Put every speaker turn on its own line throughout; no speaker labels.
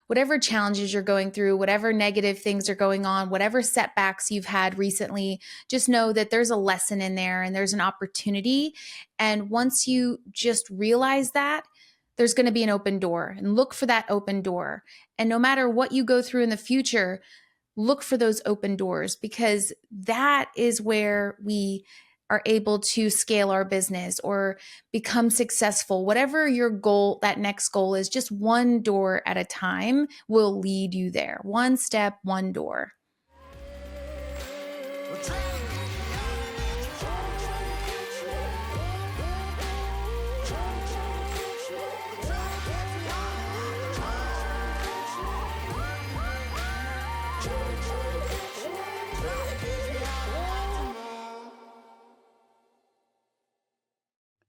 whatever challenges you're going through, whatever negative things are going on, whatever setbacks you've had recently, just know that there's a lesson in there and there's an opportunity. And once you just realize that, there's going to be an open door, and look for that open door. And no matter what you go through in the future, look for those open doors, because that is where we are able to scale our business or become successful. Whatever your goal, that next goal is, just one door at a time will lead you there. One step, one door.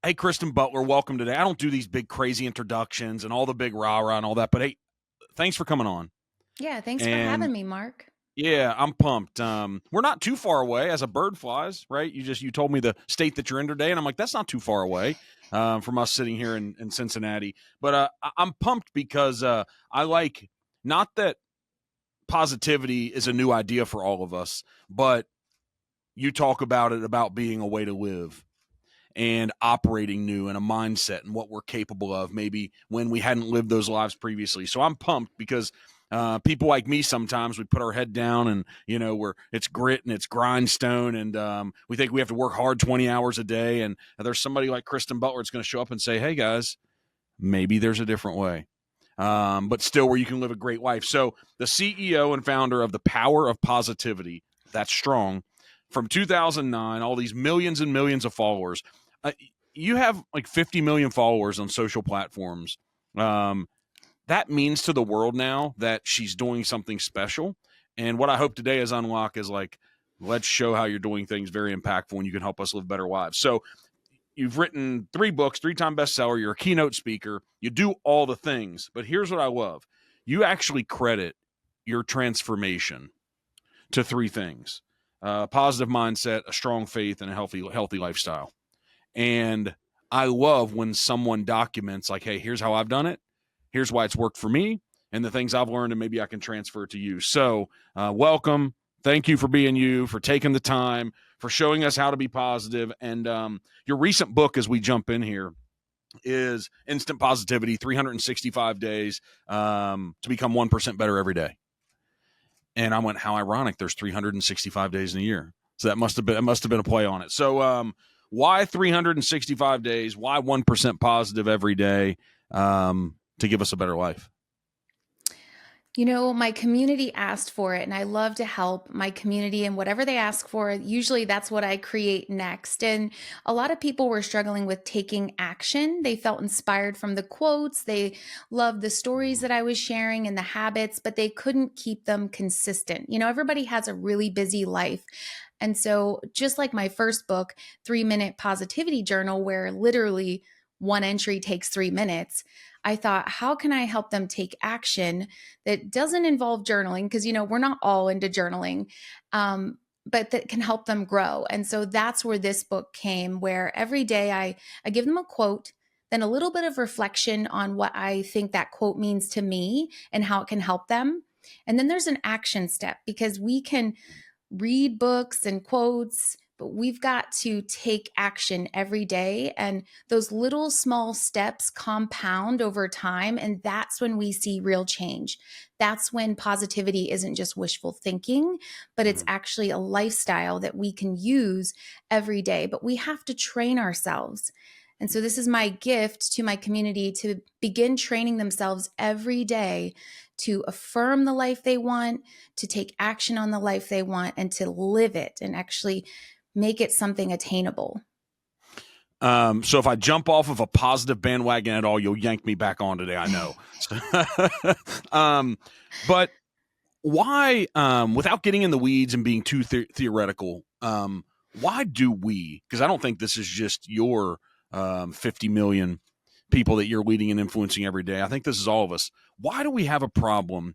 Hey, Kristen Butler, welcome today. I don't do these big crazy introductions and all the big rah-rah and all that, but hey, thanks for coming on.
Yeah, thanks for having me, Mark.
Yeah, I'm pumped. We're not too far away as a bird flies, right? You told me the state that you're in today, and I'm like, that's not too far away from us sitting here in Cincinnati. But I'm pumped because I like, not that positivity is a new idea for all of us, but you talk about it, about being a way to live and operating new and a mindset and what we're capable of, maybe when we hadn't lived those lives previously. So I'm pumped because people like me, sometimes we put our head down and, it's grit and it's grindstone. And we think we have to work hard 20 hours a day. And there's somebody like Kristen Butler that's going to show up and say, hey guys, maybe there's a different way. But still where you can live a great life. So the CEO and founder of The Power of Positivity, that's strong, from 2009, all these millions and millions of followers. You have like 50 million followers on social platforms. That means to the world now that she's doing something special. And what I hope today is unlock is like, let's show how you're doing things very impactful and you can help us live better lives. So you've written 3 books, 3-time bestseller. You're a keynote speaker. You do all the things. But here's what I love. You actually credit your transformation to 3 things: positive mindset, a strong faith, and a healthy lifestyle. And I love when someone documents like, hey, here's how I've done it. Here's why it's worked for me and the things I've learned, and maybe I can transfer it to you. So welcome. Thank you for being you, for taking the time, for showing us how to be positive. And your recent book, as we jump in here, is Instant Positivity, 365 Days to Become 1% Better Every Day. And I went, how ironic, there's 365 days in a year. So it must have been a play on it. So why 365 days? Why 1% positive every day to give us a better life?
My community asked for it, and I love to help my community, and whatever they ask for, usually that's what I create next. And a lot of people were struggling with taking action. They felt inspired from the quotes. They loved the stories that I was sharing and the habits, but they couldn't keep them consistent. Everybody has a really busy life. And so just like my first book, 3-Minute Positivity Journal, where literally one entry takes 3 minutes, I thought, how can I help them take action that doesn't involve journaling? Because, we're not all into journaling, but that can help them grow. And so that's where this book came, where every day I give them a quote, then a little bit of reflection on what I think that quote means to me and how it can help them. And then there's an action step, because we can read books and quotes, but we've got to take action every day. And those little small steps compound over time. And that's when we see real change. That's when positivity isn't just wishful thinking, but it's actually a lifestyle that we can use every day. But we have to train ourselves. And so this is my gift to my community, to begin training themselves every day to affirm the life they want, to take action on the life they want, and to live it and actually make it something attainable.
So if I jump off of a positive bandwagon at all, you'll yank me back on today, I know. But why, without getting in the weeds and being too theoretical, why do we, because I don't think this is just your 50 million people that you're leading and influencing every day. I think this is all of us. Why do we have a problem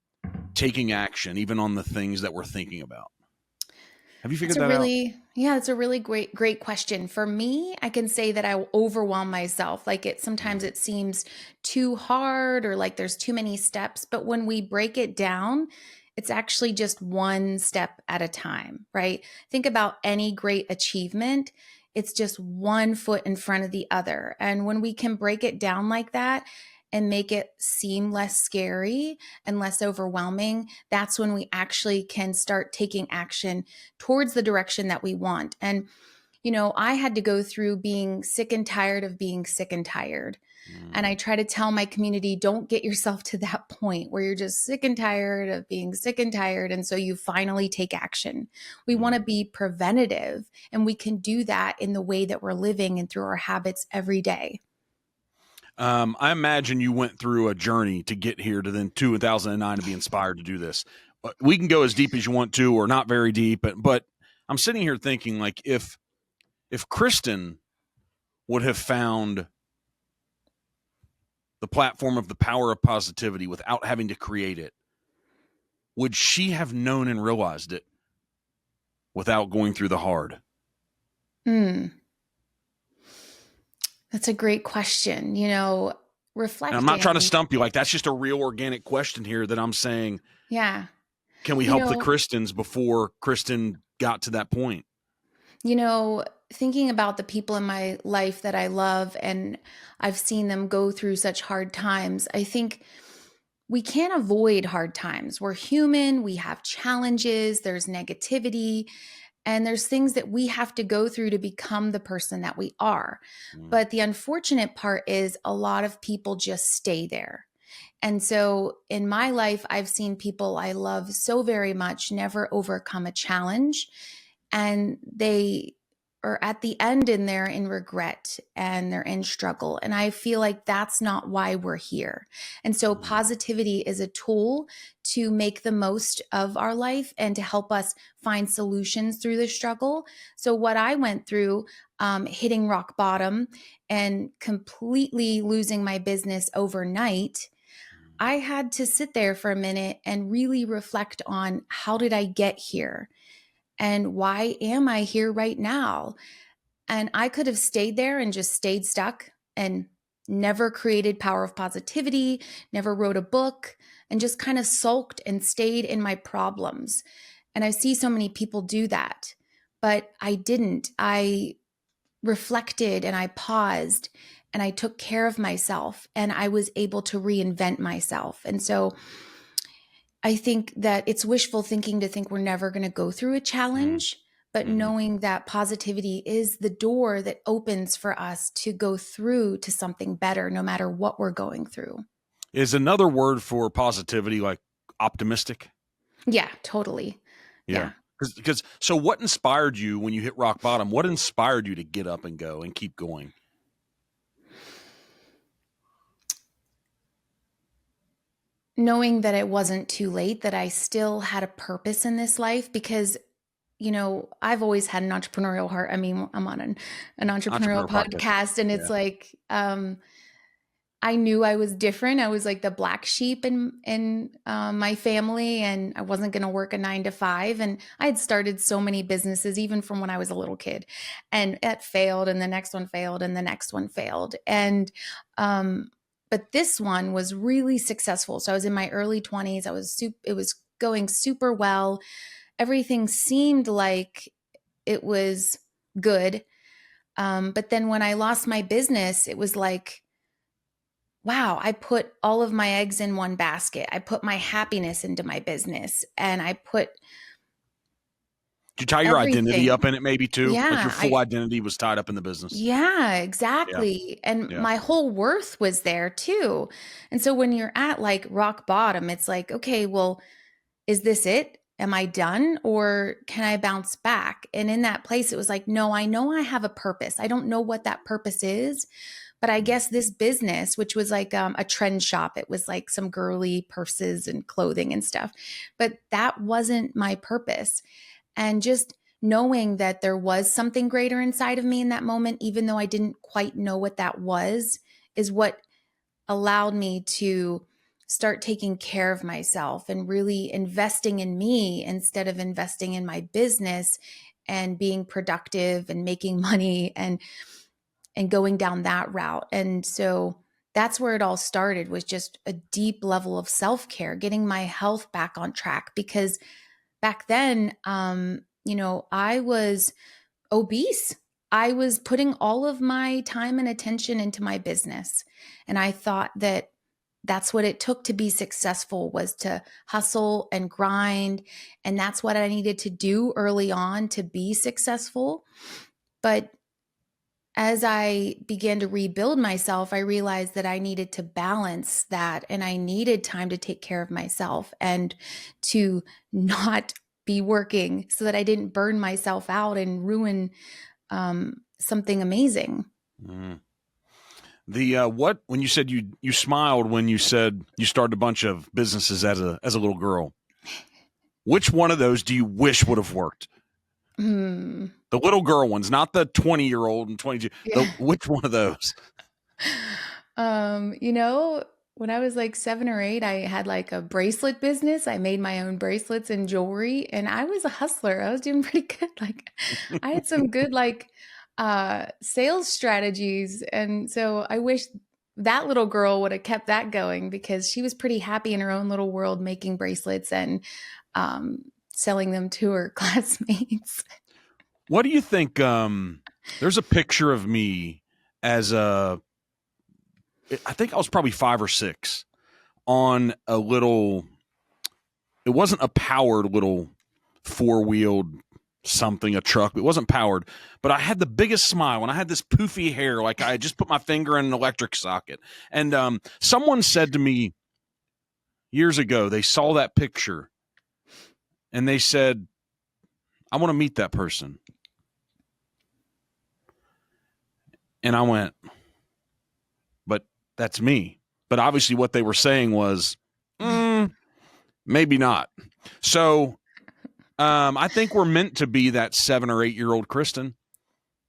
taking action, even on the things that we're thinking about? Have you
That's
figured
a
that out?
really yeah, that's a really great question. For me, I can say that I overwhelm myself. Like sometimes
Mm,
it seems too hard or like there's too many steps, but when we break it down, it's actually just one step at a time, right? Think about any great achievement. It's just one foot in front of the other. And when we can break it down like that and make it seem less scary and less overwhelming, that's when we actually can start taking action towards the direction that we want. And, I had to go through being sick and tired of being sick and tired. And
mm,
I try to tell my community, don't get yourself to that point where you're just sick and tired of being sick and tired. And so you finally take action. We want to
mm.
be preventative, and we can do that in the way that we're living and through our habits every day.
I imagine you went through a journey to get here to then 2009 to be inspired to do this. We can go as deep as you want to, or not very deep, but I'm sitting here thinking like if Kristen would have found the platform of the power of positivity without having to create it, would she have known and realized it without going through the hard?
Hmm. That's a great question.
And I'm not trying to
Reflecting,
stump you. Like that's just a real organic question here that I'm saying,
yeah.
can we
You
help the
know,
Kristens before Kristen got to that point?
You know, thinking about the people in my life that I love and I've seen them go through such hard times, I think we can't avoid hard times. We're human, we have challenges, there's negativity, and there's things that we have to go through to become the person that we are.
Mm,
But the unfortunate part is a lot of people just stay there. And so in my life, I've seen people I love so very much never overcome a challenge. And they are at the end and they're in regret and they're in struggle. And I feel like that's not why we're here. And so
mm,
positivity is a tool to make the most of our life and to help us find solutions through the struggle. So, what I went through, hitting rock bottom and completely losing my business overnight,
mm,
I had to sit there for a minute and really reflect on how did I get here? And why am I here right now? And I could have stayed there and just stayed stuck and never created Power of Positivity, never wrote a book, and just kind of sulked and stayed in my problems. And I see so many people do that, but I didn't. I reflected and I paused and I took care of myself and I was able to reinvent myself. And so I think that it's wishful thinking to think we're never going to go through a
mm,
challenge, but
mm.
knowing that positivity is the door that opens for us to go through to something better, no matter what we're going through.
Is another word for positivity like optimistic?
Yeah, totally.
Yeah.
Yeah.
Because so what inspired you when you hit rock bottom? What inspired you to get up and go and keep going?
Knowing that it wasn't too late, that I still had a purpose in this life because I've always had an entrepreneurial heart. I mean, I'm on an entrepreneurial
Entrepreneur podcast.
podcast, and
Yeah.
it's like, I knew I was different. I was like the black sheep in my family, and I wasn't going to work a 9 to 5. And I had started so many businesses, even from when I was a little kid, and it failed, and the next one failed, and the next one failed, and but this one was really successful. So I was in my early 20s. It was going super well. Everything seemed like it was good. But then when I lost my business, it was like, wow, I put all of my eggs in one basket. I put my happiness into my business and I put
Did you tie your identity
everything.
up in it maybe too? Like your
Yeah,
full identity was tied up in the business.
yeah,
Yeah.
exactly. And
Yeah.
my whole worth was there too. And so when you're at like rock bottom, it's like, okay, well, is this it? Am I done or can I bounce back? And in that place, it was like, no, I know I have a purpose. I don't know what that purpose is, but I
Mm,
guess this business, which was like a trend shop, it was like some girly purses and clothing and stuff, but that wasn't my purpose. And just knowing that there was something greater inside of me in that moment, even though I didn't quite know what that was, is what allowed me to start taking care of myself and really investing in me instead of investing in my business and being productive and making money and going down that route. And so that's where it all started, was just a deep level of self-care, getting my health back on track. Because back then, I was obese. I was putting all of my time and attention into my business. And I thought that that's what it took to be successful, was to hustle and grind. And that's what I needed to do early on to be successful. But as I began to rebuild myself, I realized that I needed to balance that, and I needed time to take care of myself and to not be working so that I didn't burn myself out and ruin something amazing.
Mm. The what when you said you smiled when you said you started a bunch of businesses as a little girl. Which one of those do you wish would have worked?
Hmm.
The little girl ones, not the 20-year-old and 22. The
Yeah.
which one of those?
You know, when I was like 7 or 8, I had like a bracelet business. I made my own bracelets and jewelry, and I was a hustler. I was doing pretty good. Like, I had some good like sales strategies. And so I wish that little girl would have kept that going, because she was pretty happy in her own little world making bracelets and selling them to her classmates.
What do you think? There's a picture of me as a. I think I was probably 5 or 6 on a little. It wasn't a powered little 4-wheeled something, a truck. It wasn't powered, but I had the biggest smile and I had this poofy hair, like I had just put my finger in an electric socket. And someone said to me years ago, they saw that picture and they said, "I want to meet that person." And I went, "But that's me." But obviously, what they were saying was, maybe not. So I think we're meant to be that 7 or 8-year-old Kristen.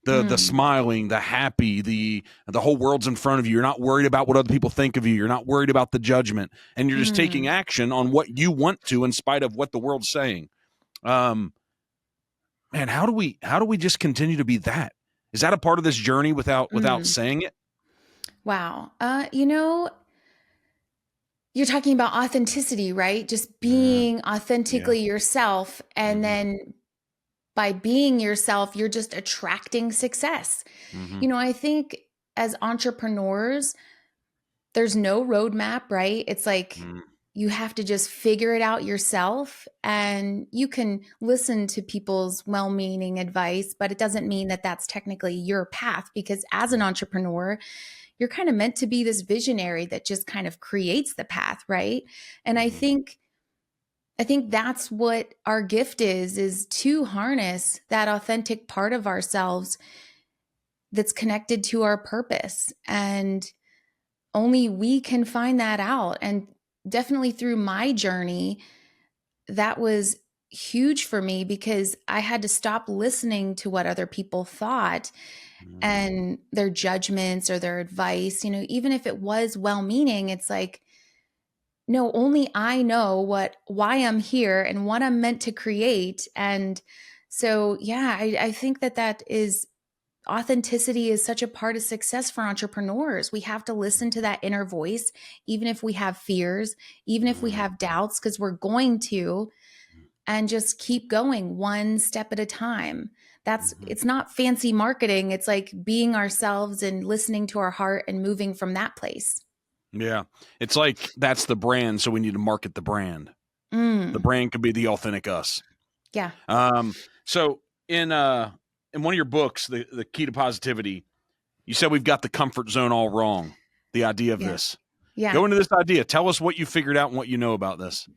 The
Mm,
smiling, the happy, the whole world's in front of you. You're not worried about what other people think of you. You're not worried about the judgment, and you're just taking
mm,
action on what you want to, in spite of what the world's saying. Um, Man, how do we just continue to be that? Is that a part of this journey without
mm.
saying it?
Wow. You're talking about authenticity, right? Just
Yeah,
being
yeah.
authentically yourself. And
Mm-hmm.
then by being yourself, you're just attracting success.
Mm-hmm.
I think as entrepreneurs, there's no roadmap, right? It's like
Mm-hmm.
you have to just figure it out yourself. And you can listen to people's well meaning advice, but it doesn't mean that that's technically your path, because as an entrepreneur, you're kind of meant to be this visionary that just kind of creates the path, right? And I
Mm-hmm.
think I think that's what our gift is to harness that authentic part of ourselves that's connected to our purpose. And only we can find that out. And definitely through my journey, that was huge for me, because I had to stop listening to what other people thought
Mm-hmm.
and their judgments or their advice. Even if it was well meaning, it's like, no, only I know why I'm here and what I'm meant to create. And so, yeah, I think that is authenticity is such a part of success for entrepreneurs. We have to listen to that inner voice, even if we have fears, even if we
Mm-hmm.
have doubts, because we're going to, and just keep going one step at a time.
Mm-hmm.
It's not fancy marketing. It's like being ourselves and listening to our heart and moving from that place.
Yeah, it's like that's the brand, so we need to market the brand. The
Mm,
brand could be the authentic us.
yeah.
So in one of your books, the key to positivity, you said we've got the comfort zone all wrong. The idea of
Yeah.
this.
Yeah.
Go into this idea. Tell us what you figured out and what you know about this.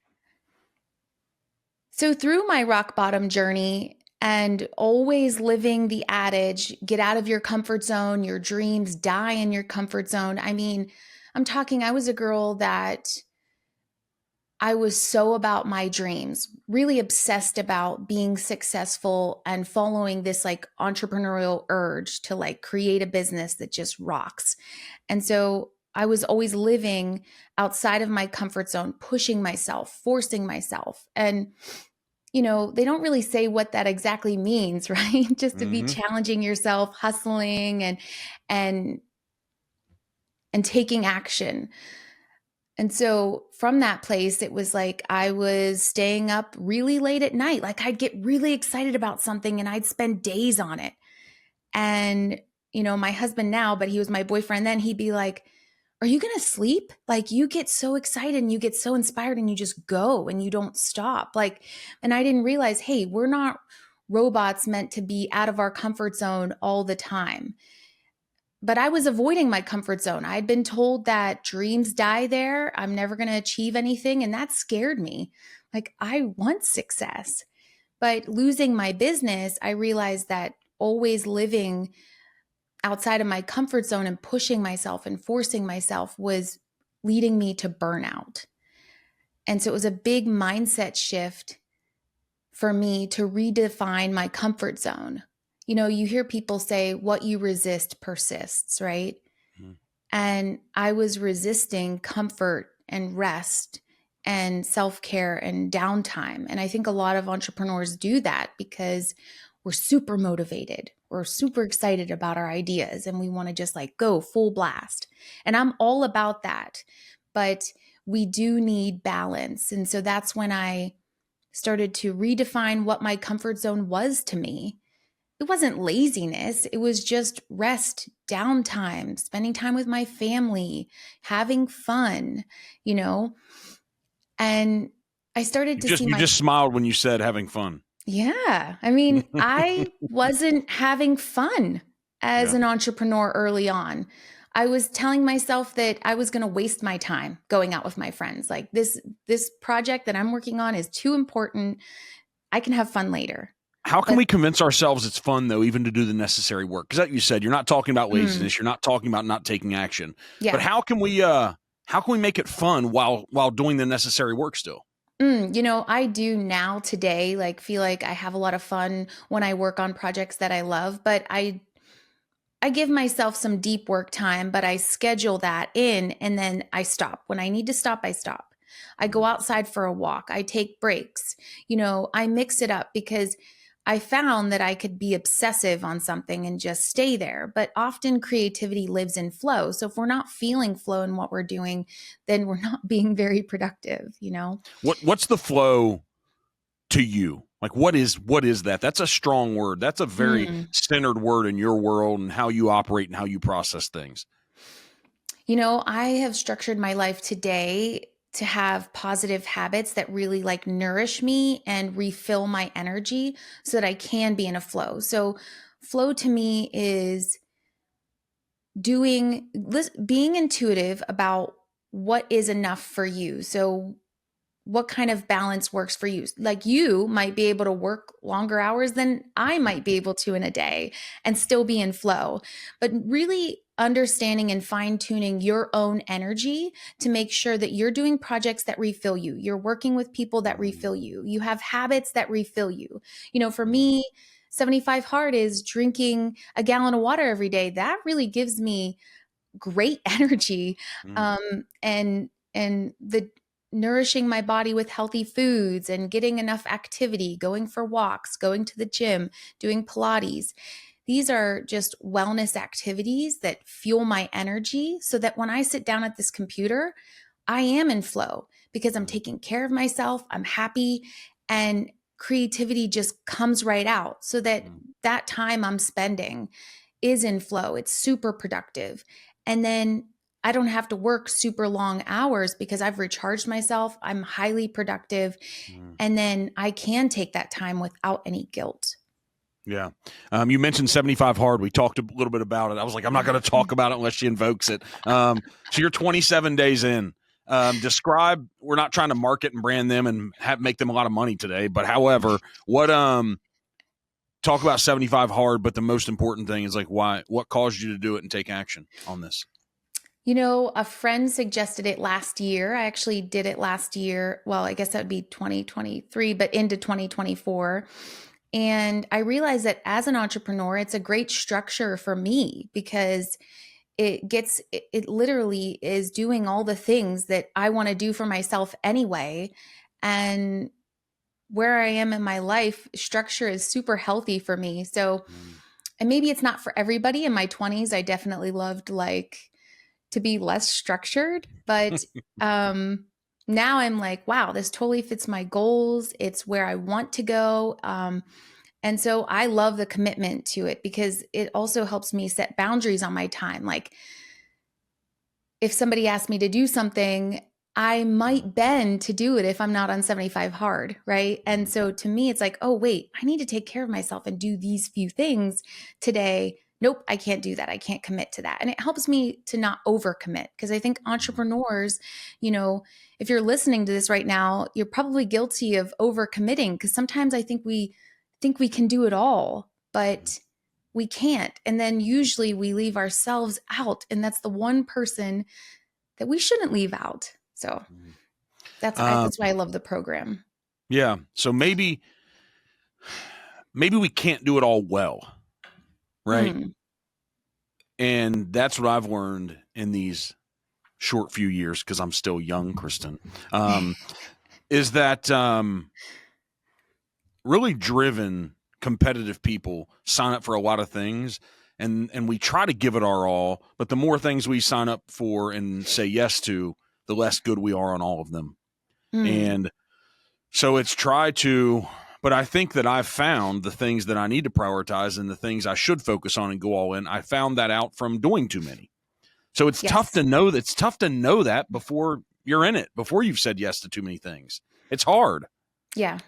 So, through my rock bottom journey and always living the adage, get out of your comfort zone, your dreams die in your comfort zone. I mean, I was a girl that I was so about my dreams, really obsessed about being successful and following this like entrepreneurial urge to like create a business that just rocks. And so I was always living outside of my comfort zone, pushing myself, forcing myself. And, they don't really say what that exactly means, right? Just to be
Mm-hmm.
challenging yourself, hustling and and taking action. And so from that place, it was like I was staying up really late at night. Like I'd get really excited about something and I'd spend days on it. And, my husband now, but he was my boyfriend then, he'd be like, "Are you going to sleep? Like you get so excited and you get so inspired and you just go and you don't stop." Like, and I didn't realize, hey, we're not robots meant to be out of our comfort zone all the time. But I was avoiding my comfort zone. I'd been told that dreams die there. I'm never going to achieve anything. And that scared me. Like, I want success. But losing my business, I realized that always living outside of my comfort zone and pushing myself and forcing myself was leading me to burnout. And so it was a big mindset shift for me to redefine my comfort zone. You hear people say, what you resist persists, right?
Mm-hmm.
And I was resisting comfort and rest and self care and downtime. And I think a lot of entrepreneurs do that because we're super motivated. We're super excited about our ideas and we want to just like go full blast. And I'm all about that. But we do need balance. And so that's when I started to redefine what my comfort zone was to me. It wasn't laziness, it was just rest, downtime, spending time with my family, having fun, you know? And I started
You
to
just
see
you
my
just smiled when you said having fun.
yeah. I mean, I wasn't having fun as
Yeah.
an entrepreneur early on. I was telling myself that I was going to waste my time going out with my friends. Like this project that I'm working on is too important. I can have fun later.
How can
But
we convince ourselves it's fun though, even to do the necessary work? Because like you said, you're not talking about
mm,
laziness, you're not talking about not taking action. But
yeah.
how can we make it fun while doing the necessary work still?
I do now today, like feel like I have a lot of fun when I work on projects that I love, but I give myself some deep work time, but I schedule that in and then I stop. When I need to stop, I stop. I go
Mm,
outside for a walk. I take breaks. I mix it up because I found that I could be obsessive on something and just stay there. But often creativity lives in flow. So if we're not feeling flow in what we're doing, then we're not being very productive.
what's the flow to you? Like what is that? That's a strong word. That's a very
Mm.
centered word in your world and how you operate and how you process things.
I have structured my life today to have positive habits that really like nourish me and refill my energy so that I can be in a flow. So, flow to me is being intuitive about what is enough for you. So, what kind of balance works for you. Like you might be able to work longer hours than I might be able to in a day and still be in flow. But really understanding and fine tuning your own energy to make sure that you're doing projects that refill you. You're working with people that
Mm,
refill you. You have habits that refill you. For
mm,
me, 75 hard is drinking a gallon of water every day. That really gives me great energy,
mm,
and the nourishing my body with healthy foods and getting enough activity, going for walks, going to the gym, doing Pilates. These are just wellness activities that fuel my energy so that when I sit down at this computer, I am in flow because I'm
mm,
taking care of myself, I'm happy, and creativity just comes right out so that
mm,
that time I'm spending is in flow. It's super productive. And then I don't have to work super long hours because I've recharged myself. I'm highly productive.
mm.
And then I can take that time without any guilt.
Yeah. You mentioned 75 hard. We talked a little bit about it. I was like, I'm not going to talk about it unless she invokes it. So you're 27 days in. We're not trying to market and brand them and make them a lot of money today, but however, talk about 75 hard, but the most important thing is like what caused you to do it and take action on this?
A friend suggested it last year. I actually did it last year. Well, I guess that would be 2023, but into 2024. And I realized that as an entrepreneur, it's a great structure for me because it literally is doing all the things that I want to do for myself anyway. And where I am in my life, structure is super healthy for me. So,
Mm.
and maybe it's not for everybody. In my 20s, I definitely loved like to be less structured, but now I'm like, wow, this totally fits my goals. It's where I want to go. And so I love the commitment to it because it also helps me set boundaries on my time. Like if somebody asks me to do something, I might bend to do it if I'm not on 75 hard, right? And
Mhm.
so to me, it's like, oh, wait, I need to take care of myself and do these few things today. Nope, I can't do that. I can't commit to that. And it helps me to not overcommit because I think
Mhm.
entrepreneurs, you know, if you're listening to this right now, you're probably guilty of overcommitting because sometimes I think we can do it all,
Mhm.
but we can't. And then usually we leave ourselves out. And that's the one person that we shouldn't leave out. So
Mhm.
that's why I love the program.
Yeah. So maybe we can't do it all well, right?
Mm,
And that's what I've learned in these short few years because I'm still young, Kristen. Um, is that really driven, competitive people sign up for a lot of things, and we try to give it our all. But the more things we sign up for and say yes to, the less good we are on all of them.
mm,
And so it's try to, but I think that I've found the things that I need to prioritize and the things I should focus on and go all in. I found that out from doing too many. So it's tough
yes.
to know that before you're in it, before you've said yes to too many things. It's hard.
Yeah.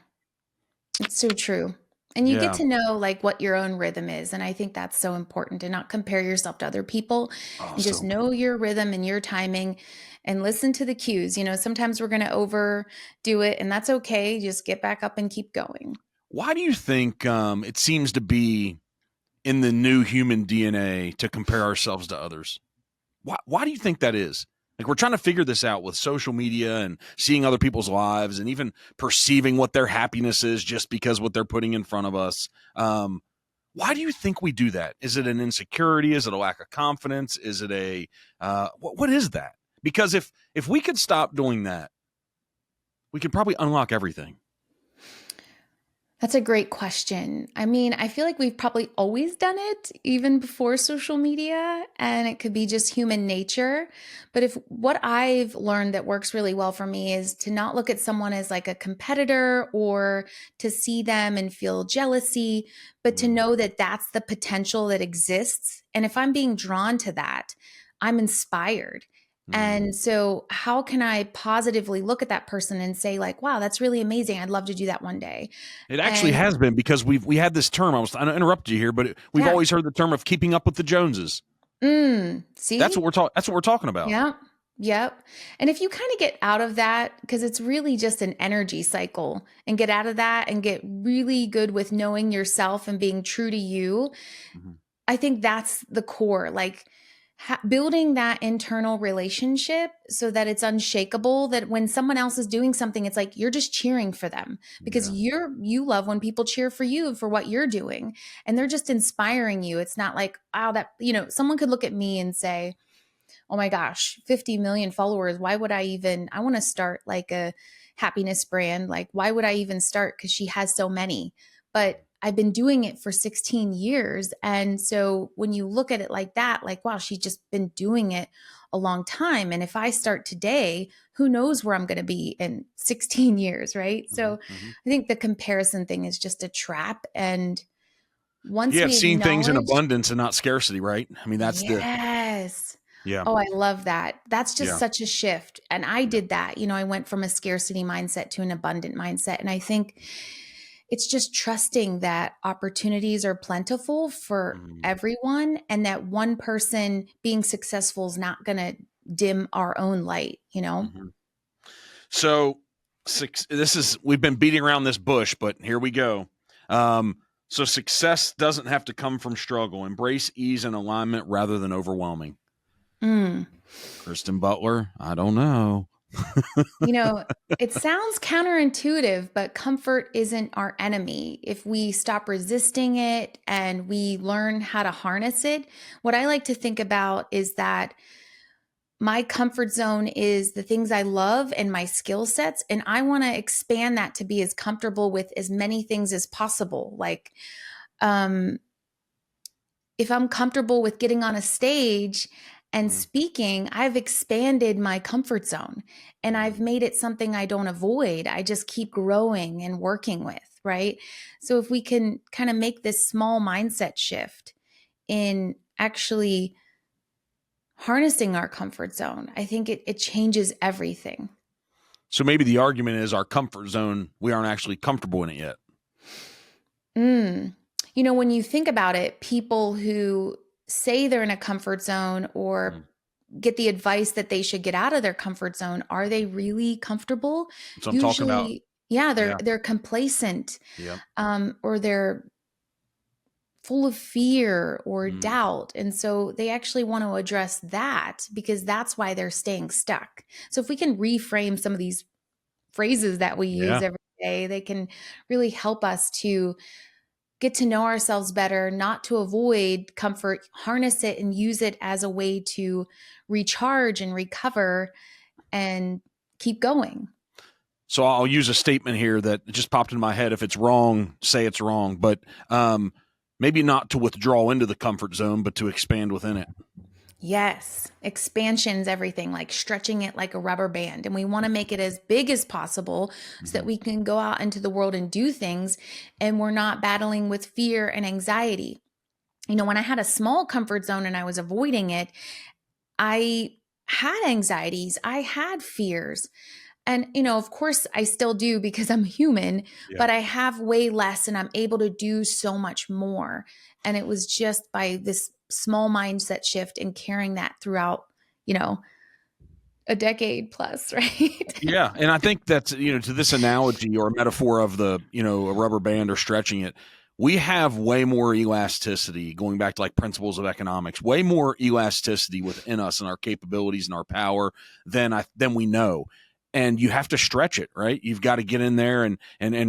It's so true. And you get
Yeah.
to know like what your own rhythm is. And I think that's so important to not compare yourself to other people
Oh,
and
so
just know
important.
your rhythm and your timing and listen to the cues. You know, sometimes we're going to overdo it and that's okay. Just get back up and keep going.
Why do you think it seems to be in the new human DNA to compare ourselves to others? Why do you think that is? Like we're trying to figure this out with social media and seeing other people's lives and even perceiving what their happiness is just because what they're putting in front of us. Why do you think we do that? Is it an insecurity? Is it a lack of confidence? Is it a what is that? Because if we could stop doing that, we could probably unlock everything.
That's a great question. I mean, I feel like we've probably always done it, even before social media, and it could be just human nature. But if what I've learned that works really well for me is to not look at someone as like a competitor or to see them and feel jealousy, but to
Mm,
know that that's the potential that exists. And if I'm being drawn to that, I'm inspired.
mm.
And so, how can I positively look at that person and say, like, wow, that's really amazing. I'd love to do that one day.
It actually
And
has been because we had this term. I interrupted you here, but we've
yeah.
always heard the term of keeping up with the Joneses.
See?
That's what we're talking about.
Yeah. Yep. And if you kind of get out of that, because it's really just an energy cycle, and get out of that and get really good with knowing yourself and being true to you,
Mhm.
I think that's the core. Like building that internal relationship so that it's unshakable, that when someone else is doing something, it's like you're just cheering for them because
Yeah.
you love when people cheer for you for what you're doing and they're just inspiring you. It's not like, wow, that, someone could look at me and say, oh my gosh, 50 million followers. Why would I want to start like a happiness brand. Like, why would I even start? Because she has so many. But I've been doing it for 16 years. And so when you look at it like that, like, wow, she's just been doing it a long time. And if I start today, who knows where I'm going to be in 16 years, right?
Mhm,
So
mhm.
I think the comparison thing is just a trap. And once
Yeah,
we
it's seeing things in
acknowledge,
abundance and not scarcity, right? I mean, that's the
yes.
yeah,
Oh, I love that. That's just
yeah,
such a shift. And I
yeah.
did that. I went from a scarcity mindset to an abundant mindset. And I think it's just trusting that opportunities are plentiful for
Mhm,
everyone and that one person being successful is not going to dim our own light.
mhm. So, this is we've been beating around this bush, but here we go. Um, so success doesn't have to come from struggle. Embrace ease and alignment rather than overwhelming.
Mm.
Kristen Butler, I don't know.
You know, it sounds counterintuitive, but comfort isn't our enemy. If we stop resisting it and we learn how to harness it, what I like to think about is that my comfort zone is the things I love and my skill sets. And I want to expand that to be as comfortable with as many things as possible. Like, um, if I'm comfortable with getting on a stage and
Mm,
speaking, I've expanded my comfort zone and I've
mm.
made it something I don't avoid. I just keep growing and working with, right? So if we can kind of make this small mindset shift in actually harnessing our comfort zone, I think it changes everything.
So maybe the argument is our comfort zone, we aren't actually comfortable in it yet.
Mm. You know, when you think about it, people who say they're in a comfort zone or
Mm.
get the advice that they should get out of their comfort zone, are they really comfortable?
That's what I'm talking about.
Usually, yeah, they're
Yeah.
they're complacent,
Yeah.
or they're full of fear or
Mm.
doubt, and so they actually want to address that because that's why they're staying stuck. So if we can reframe some of these phrases that we use
Yeah.
every day, they can really help us to get to know ourselves better, not to avoid comfort, harness it and use it as a way to recharge and recover and keep going.
So I'll use a statement here that just popped in my head. If it's wrong, say it's wrong, but um, maybe not to withdraw into the comfort zone, but to expand within it.
Yes, expansion's everything, like stretching it like a rubber band. And we want to make it as big as possible so that
Mhm.
we can go out into the world and do things and we're not battling with fear and anxiety. You know, when I had a small comfort zone and I was avoiding it, I had anxieties, I had fears. And, you know, of course, I still do because I'm human,
Yeah.
but I have way less and I'm able to do so much more. And it was just by this small mindset shift and carrying that throughout, you know, a decade plus, right?
Yeah, and I think that's, to this analogy or metaphor of a rubber band or stretching it, we have way more elasticity, going back to like principles of economics, way more elasticity within us and our capabilities and our power than we know. And you have to stretch it, right? You've got to get in there and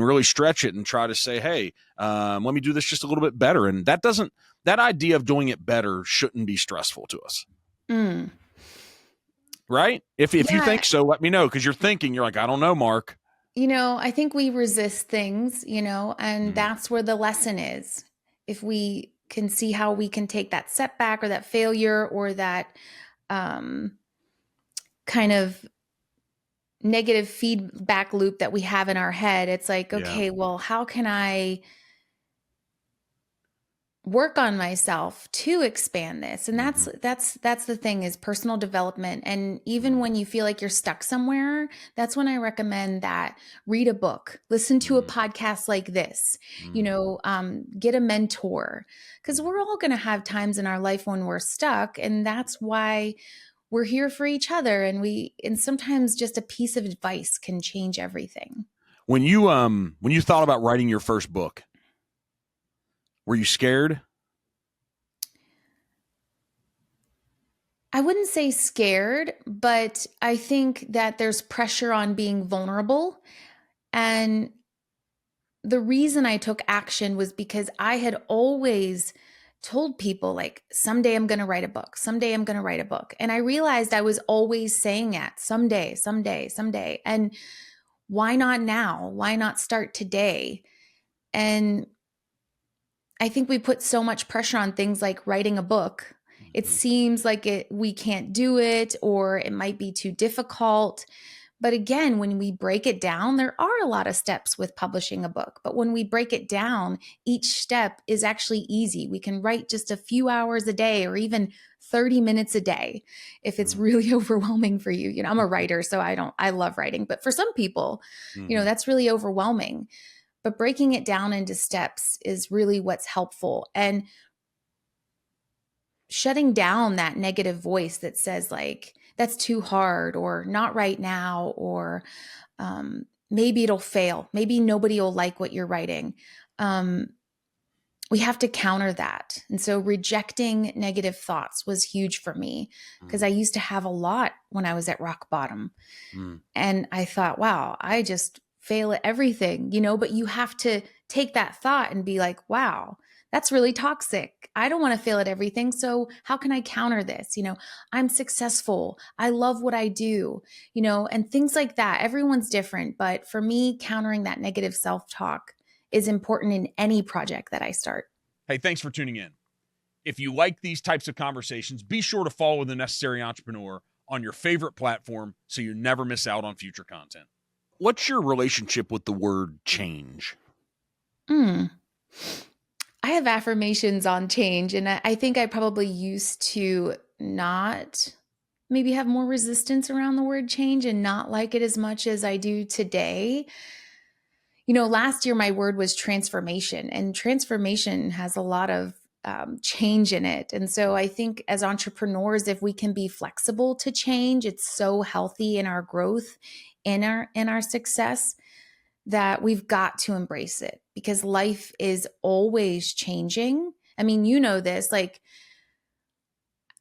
really stretch it and try to say, hey, let me do this just a little bit better. And that idea of doing it better shouldn't be stressful to us.
Mm.
Right? If you
Yeah.
think so, let me know, because you're like, I don't know, Mark.
You know, I think we resist things, and
Mm,
that's where the lesson is. If we can see how we can take that setback or that failure or that um, kind of negative feedback loop that we have in our head, it's like,
yeah.
okay, well, how can I work on myself to expand this? And that's
Mhm,
that's the thing, is personal development. And even
mm,
when you feel like you're stuck somewhere, that's when I recommend that read a book, listen to a
mm,
podcast like this,
mm,
get a mentor, because
mhm.
we're all going to have times in our life when we're stuck, and that's why we're here for each other. And sometimes just a piece of advice can change everything.
When you thought about writing your first book, were you scared?
I wouldn't say scared, but I think that there's pressure on being vulnerable. And the reason I took action was because I had always told people, like, someday I'm going to write a book. Someday I'm going to write a book. And I realized I was always saying it, someday, someday, someday. And why not now? Why not start today? And I think we put so much pressure on things like writing a book. It
Mhm,
seems like we can't do it, or it might be too difficult. But again, when we break it down, there are a lot of steps with publishing a book. But when we break it down, each step is actually easy. We can write just a few hours a day or even 30 minutes a day if it's
mhm,
really overwhelming for you. I'm a writer, so I love writing. But for some people,
mhm.
that's really overwhelming. But breaking it down into steps is really what's helpful. And shutting down that negative voice that says, like, that's too hard, or not right now, or maybe it'll fail. Maybe nobody will like what you're writing. Um, we have to counter that. And so rejecting negative thoughts was huge for me because
Mm,
I used to have a lot when I was at rock bottom.
mm.
And I thought, wow, I just fail at everything, but you have to take that thought and be like, wow, that's really toxic. I don't want to fail at everything. So how can I counter this? I'm successful. I love what I do, and things like that. Everyone's different. But for me, countering that negative self talk is important in any project that I start.
Hey, thanks for tuning in. If you like these types of conversations, be sure to follow The Necessary Entrepreneur on your favorite platform so you never miss out on future content. What's your relationship with the word change?
Mm. I have affirmations on change, and I think I probably used to not maybe have more resistance around the word change and not like it as much as I do today. Last year my word was transformation, and transformation has a lot of change in it. And so I think as entrepreneurs, if we can be flexible to change, it's so healthy in our growth, in our success, that we've got to embrace it because life is always changing. I mean, this, like,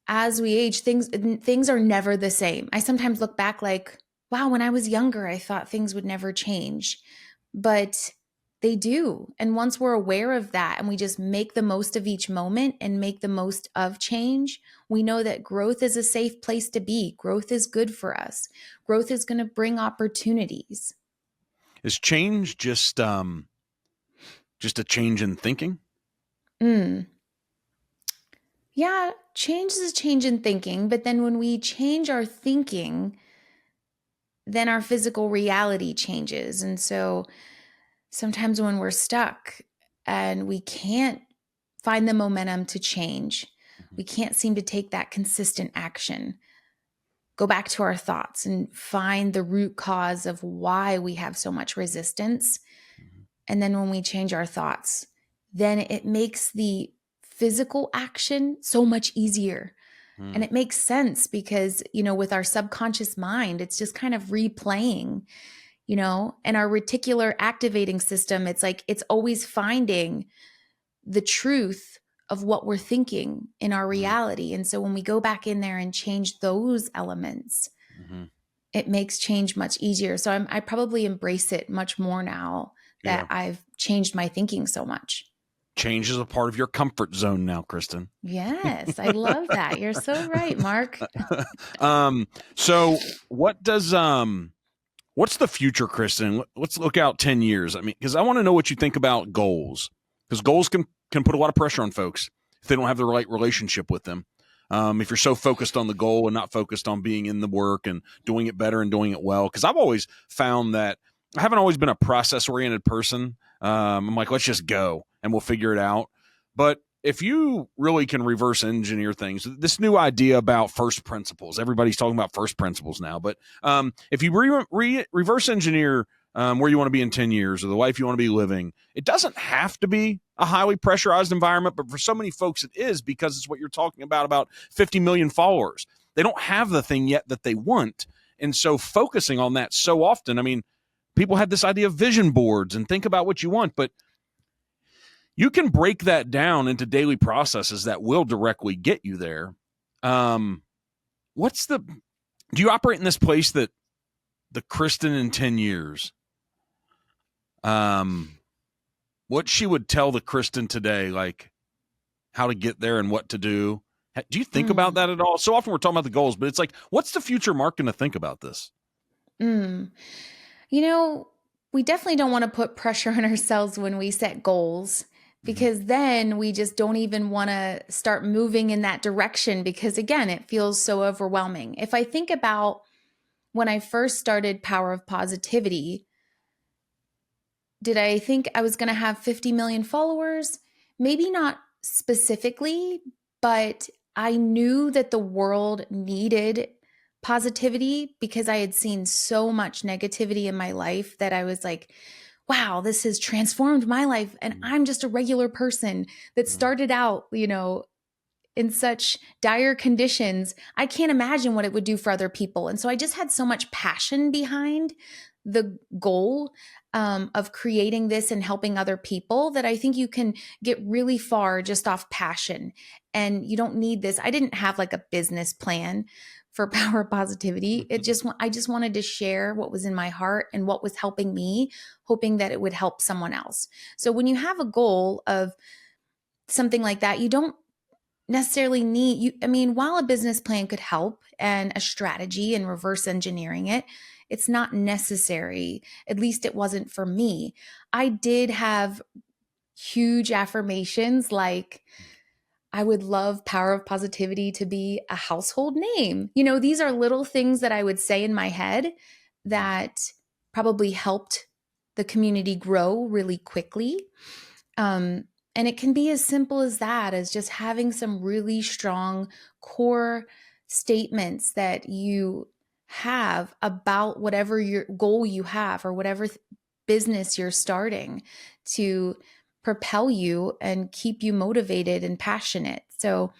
as we age, things are never the same. I sometimes look back like, wow, when I was younger, I thought things would never change. But they do. And once we're aware of that and we just make the most of each moment and make the most of change, we know that growth is a safe place to be. Growth is good for us. Growth is going to bring opportunities.
Is change just a change in thinking?
Mm. Yeah, change is a change in thinking, but then when we change our thinking, then our physical reality changes. And so sometimes when we're stuck and we can't find the momentum to change, we can't seem to take that consistent action, go back to our thoughts and find the root cause of why we have so much resistance. And then when we change our thoughts, then it makes the physical action so much easier. And
Mm,
it makes sense because, with our subconscious mind, it's just kind of replaying, and our reticular activating system, it's like it's always finding the truth of what we're thinking in our
mm,
reality. And so when we go back in there and change those elements,
mm-hmm.
it makes change much easier. So I probably embrace it much more now that
Yeah.
I've changed my thinking so much.
Change is a part of your comfort zone now, Kristen.
Yes, I love that. You're so right, Mark.
um, so what's the future, Kristen? Let's look out 10 years. I mean, because I want to know what you think about goals. Because goals can put a lot of pressure on folks if they don't have the right relationship with them. If you're so focused on the goal and not focused on being in the work and doing it better and doing it well. Because I've always found that I haven't always been a process oriented person. I'm like, let's just go and we'll figure it out. But if you really can reverse engineer things, this new idea about first principles, everybody's talking about first principles now, but if you reverse engineer where you want to be in 10 years or the life you want to be living, it doesn't have to be a highly pressurized environment, but for so many folks it is because it's what you're talking about 50 million followers. They don't have the thing yet that they want. And so focusing on that so often, I mean, people have this idea of vision boards and think about what you want, but you can break that down into daily processes that will directly get you there. Um, what's the, do you operate in this place that the Kristen in 10 years, um, what she would tell the Kristen today, like how to get there and what to do? Do you think about
Mm,
that at all? So often we're talking about the goals, but it's like, what's the future Mark going to think about this?
mm. You know, we definitely don't want to put pressure on ourselves when we set goals
Mm-hmm.
because then we just don't even want to start moving in that direction because, again, it feels so overwhelming. If I think about when I first started Power of Positivity, did I think I was going to have 50 million followers? Maybe not specifically, but I knew that the world needed positivity because I had seen so much negativity in my life that I was like, wow, this has transformed my life. And I'm just a regular person that
Mm-hmm.
started out, in such dire conditions. I can't imagine what it would do for other people. And so I just had so much passion behind the goal of creating this and helping other people that I think you can get really far just off passion. And you don't need this. I didn't have like a business plan for power positivity. I just wanted to share what was in my heart and what was helping me, hoping that it would help someone else. So when you have a goal of something like that, you don't necessarily need you. I mean, while a business plan could help and a strategy and reverse engineering it, it's not necessary. At least it wasn't for me. I did have huge affirmations like, I would love Power of Positivity to be a household name. You know, these are little things that I would say in my head that probably helped the community grow really quickly. Um, and it can be as simple as that, as just having some really strong core statements that you have about whatever your goal you have or whatever business you're starting to propel you and keep you motivated and passionate. So,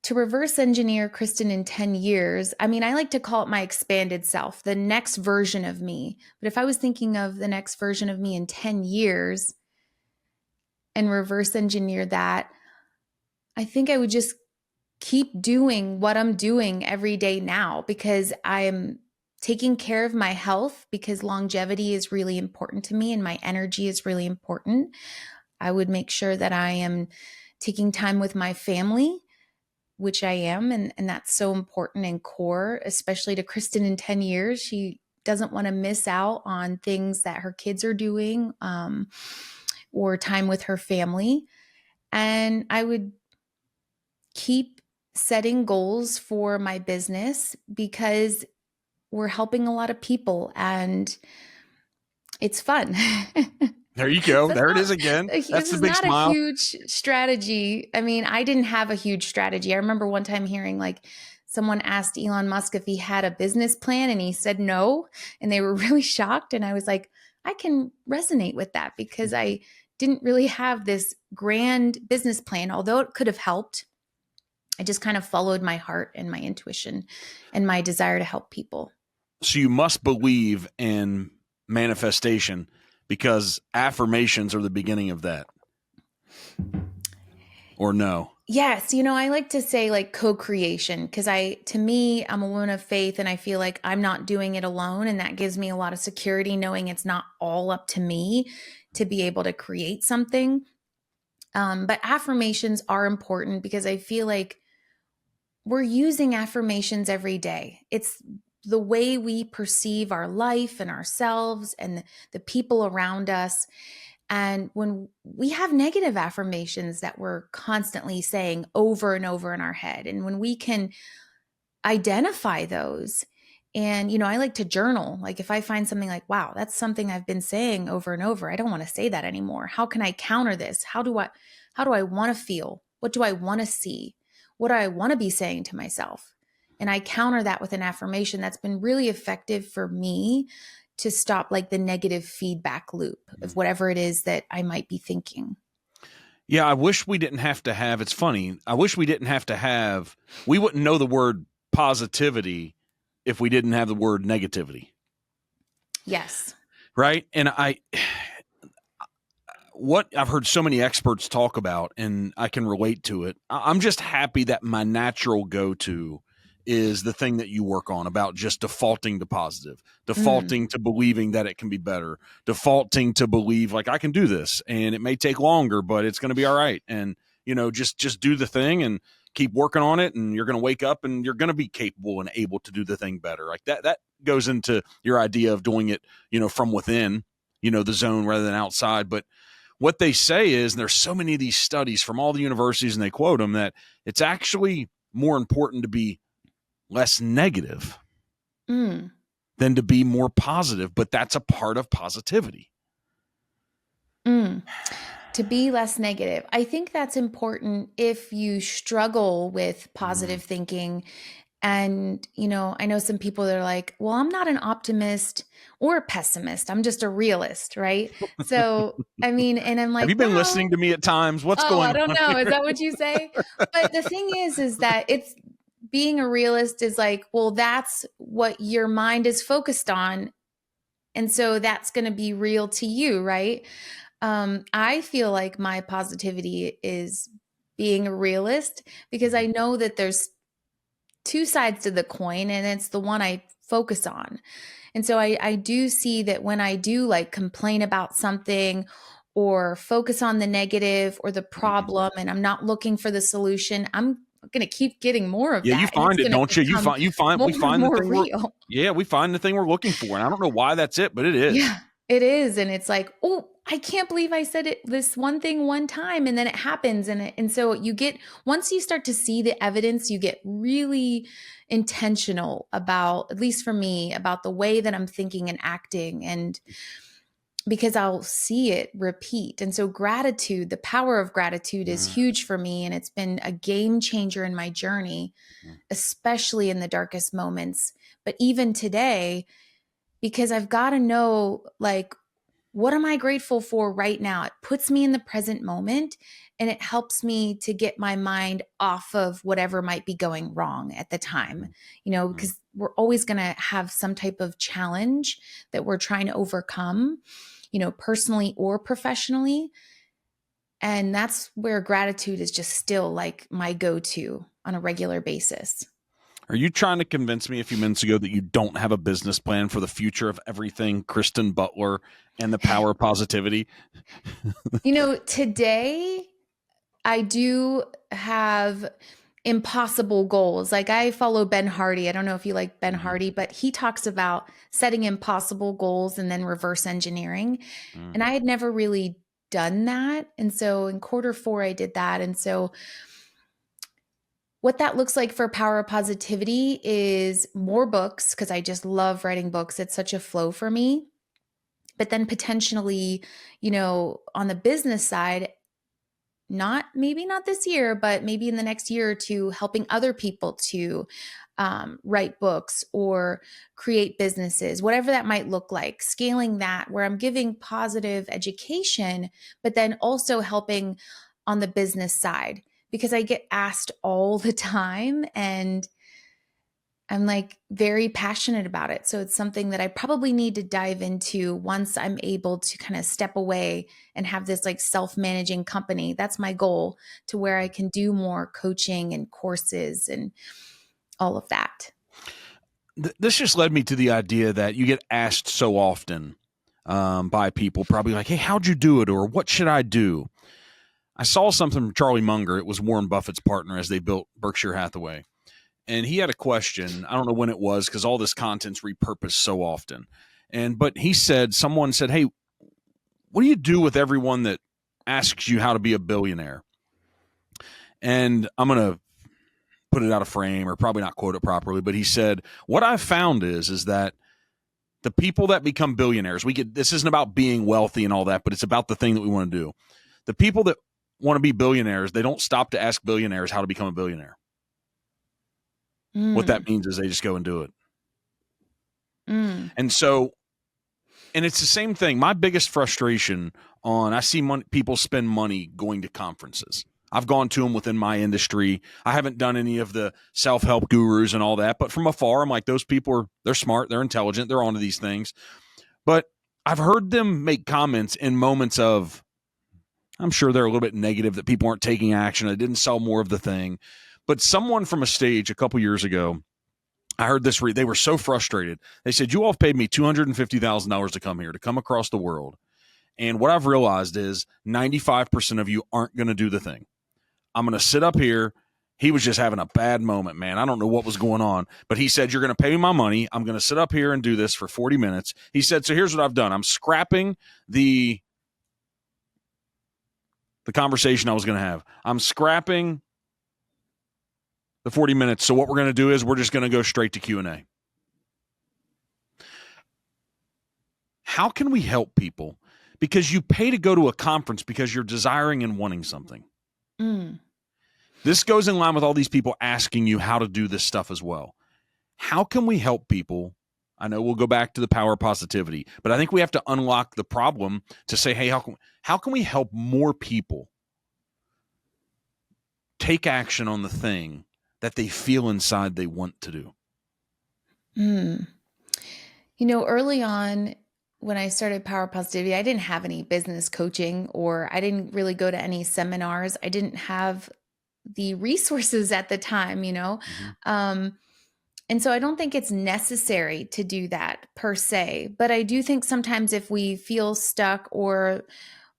to reverse engineer Kristen in 10 years, I mean, I like to call it my expanded self, the next version of me. But if I was thinking of the next version of me in 10 years, and reverse engineer that, I think I would just keep doing what I'm doing every day now because I'm taking care of my health because longevity is really important to me and my energy is really important. I would make sure that I am taking time with my family, which I am, and that's so important and core, especially to Kristen in 10 years. She doesn't want to miss out on things that her kids are doing or time with her family. And I would keep setting goals for my business because we're helping a lot of people and it's fun.
There you go.
That's
There it
not,
is again. That's
this
the
is
big
not a
smile.
huge strategy. I mean, I didn't have a huge strategy. I remember one time hearing like someone asked Elon Musk if he had a business plan and he said no. And they were really shocked. And I was like, I can resonate with that because I didn't really have this grand business plan, although it could have helped. I just kind of followed my heart and my intuition and my desire to help people.
So you must believe in manifestation because affirmations are the beginning of that. Or no?
Yes, I like to say like co-creation because to me, I'm a woman of faith and I feel like I'm not doing it alone. And that gives me a lot of security knowing it's not all up to me to be able to create something. But affirmations are important because I feel like we're using affirmations every day. It's the way we perceive our life and ourselves and the people around us. And when we have negative affirmations that we're constantly saying over and over in our head, and when we can identify those, and I like to journal. Like if I find something like, wow, that's something I've been saying over and over. I don't want to say that anymore. How can I counter this? How do I want to feel? What do I want to see? What do I want to be saying to myself? And I counter that with an affirmation that's been really effective for me to stop like the negative feedback loop of whatever it is that I might be thinking.
Yeah, I wish we didn't have to have. It's funny. I wish we didn't have to have. We wouldn't know the word positivity if we didn't have the word negativity.
Yes.
Right. And what I've heard so many experts talk about, and I can relate to it. I'm just happy that my natural go-to is the thing that you work on about just defaulting to positive, defaulting to believing that it can be better, defaulting to believe like I can do this and it may take longer, but it's going to be all right. And, just do the thing and keep working on it. And you're going to wake up and you're going to be capable and able to do the thing better. Like that goes into your idea of doing it, from within, the zone rather than outside. But what they say is, and there's so many of these studies from all the universities and they quote them, that it's actually more important to be less negative
Mm.
than to be more positive. But that's a part of positivity.
Mm. To be less negative. I think that's important if you struggle with positive thinking. And, I know some people that are like, well, I'm not an optimist or a pessimist. I'm just a realist, right? So, I mean, and I'm
Have
like,
you been listening
well,
to me at times? What's
oh, I
going
don't
on
know. Is
here?
that what you say? But the thing is that it's being a realist is like, well, that's what your mind is focused on And so that's going to be real to you, right? I feel like my positivity is being a realist because I know that there's two sides to the coin and it's the one I focus on. And so I do see that when I do like complain about something or focus on the negative or the
Mhm.
problem and I'm not looking for the solution, I'm going to keep getting more of
Yeah, you
that and it's
find it,
going to
don't you?
become
You find
more
we
and
find the
more
thing we're
real.
yeah, we find the thing we're looking for, and I don't know why that's it, but it is.
Yeah, it is. And it's like, oh, I can't believe I said it this one thing one time and then it happens. And so you get, once you start to see the evidence, you get really intentional about, at least for me, about the way that I'm thinking and acting. And because I'll see it repeat. And so gratitude, the power of gratitude is
Mhm,
huge for me. And it's been a game changer in my journey,
mhm,
especially in the darkest moments. But even today, because I've got to know, like, what am I grateful for right now? It puts me in the present moment and it helps me to get my mind off of whatever might be going wrong at the time,
mhm, mhm.
because we're always going to have some type of challenge that we're trying to overcome, personally or professionally. And that's where gratitude is just still like my go to on a regular basis.
Are you trying to convince me a few minutes ago that you don't have a business plan for the future of everything Kristen Butler and the power of positivity?
Today I do have impossible goals. Like I follow Ben Hardy. I don't know if you like Ben
Mhm,
Hardy, but he talks about setting impossible goals and then reverse engineering.
mm.
And I had never really done that. And so in quarter 4, I did that. And so what that looks like for Power of Positivity is more books, because I just love writing books. It's such a flow for me. But then potentially, on the business side, not maybe not this year, but maybe in the next year or two, helping other people to write books or create businesses, whatever that might look like, scaling that where I'm giving positive education, but then also helping on the business side because I get asked all the time and I'm like very passionate about it. So it's something that I probably need to dive into once I'm able to kind of step away and have this like self managing company. That's my goal, to where I can do more coaching and courses and all of that.
This just led me to the idea that you get asked so often by people, probably like, "Hey, how'd you do it?" or "What should I do?" I saw something from Charlie Munger. It was Warren Buffett's partner as they built Berkshire Hathaway, and he had a question. I don't know when it was because all this content's repurposed so often. But he said, someone said, "Hey, what do you do with everyone that asks you how to be a billionaire?" And I'm gonna put it out of frame or probably not quote it properly, but he said, "What I've found is that the people that become billionaires, this isn't about being wealthy and all that, but it's about the thing that we want to do. The people that want to be billionaires, they don't stop to ask billionaires how to become a billionaire. What
Mm,
that means is they just go and do it."
mm,
And so, and it's the same thing. My biggest frustration I see people spend money going to conferences. I've gone to them within my industry. I haven't done any of the self-help gurus and all that, but from afar, I'm like, those people they're smart, they're intelligent, they're onto these things. But I've heard them make comments in moments of, I'm sure they're a little bit negative that people aren't taking action. They didn't sell more of the thing. But someone from a stage a couple years ago, I heard this. They were so frustrated. They said, "You all have paid me $250,000 to come here, to come across the world. And what I've realized is 95% of you aren't going to do the thing. I'm going to sit up here." He was just having a bad moment, man. I don't know what was going on, but he said, "You're going to pay me my money. I'm going to sit up here and do this for 40 minutes." He said, "So here's what I've done. I'm scrapping the conversation I was going to have. I'm scrapping the 40 minutes. So what we're going to do is we're just going to go straight to Q&A." How can we help people? Because you pay to go to a conference because you're desiring and wanting something.
mm.
This goes in line with all these people asking you how to do this stuff as well. How can we help people? I know we'll go back to the power of positivity, but I think we have to unlock the problem to say, hey, how can we help more people take action on the thing that they feel inside they want to do?
Mm. Early on, when I started Power Positivity, I didn't have any business coaching, or I didn't really go to any seminars. I didn't have the resources at the time, you know?
Mhm.
Um, and so I don't think it's necessary to do that per se. But I do think sometimes if we feel stuck, or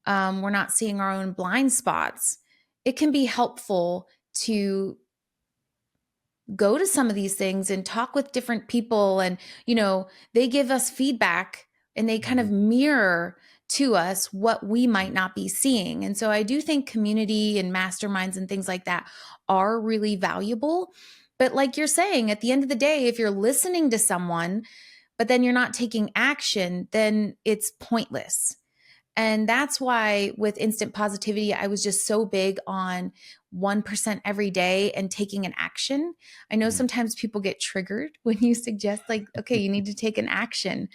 we're not seeing our own blind spots, it can be helpful to go to some of these things and talk with different people. And they give us feedback, and they kind of
Mhm.
mirror to us what we
Mhm.
might not be seeing. And so I do think community and masterminds and things like that are really valuable. But like you're saying, at the end of the day, if you're listening to someone but then you're not taking action, then it's pointless. And that's why with instant positivity, I was just so big on 1% every day and taking an action. I know
Mhm.
sometimes people get triggered when you suggest, like, okay, you need to take an action,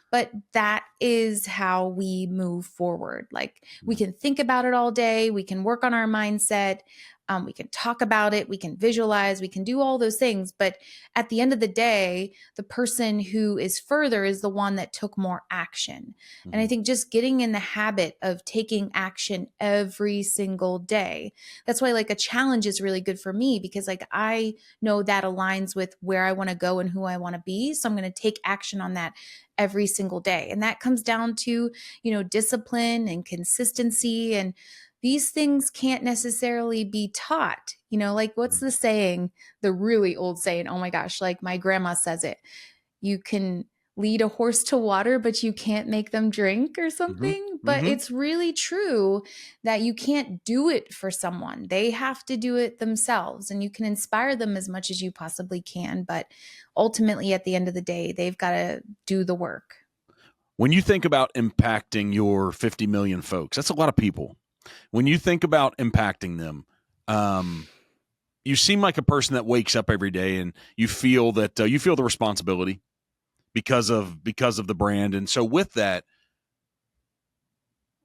but that is how we move forward. Like, we
Yeah.
can think about it all day, we can work on our mindset. We can talk about it, we can visualize, we can do all those things. But at the end of the day, the person who is further is the one that took more action. And I
Mhm.
think just getting in the habit of taking action every single day. That's why like a challenge is really good for me, because like I know that aligns with where I want to go and who I want to be. So I'm going to take action on that every single day. And that comes down to, discipline and consistency. And these things can't necessarily be taught. Like what's
Mhm.
the saying, the really old saying? Oh my gosh, like my grandma says it, you can lead a horse to water, but you can't make them drink, or
Mhm.
something. But
Mhm.
it's really true that you can't do it for someone. They have to do it themselves, and you can inspire them as much as you possibly can. But ultimately, at the end of the day, they've got to do the work.
When you think about impacting your 50 million folks, that's a lot of people. When you think about impacting them, um, you seem like a person that wakes up every day and you feel that you feel the responsibility because of the brand. And so with that,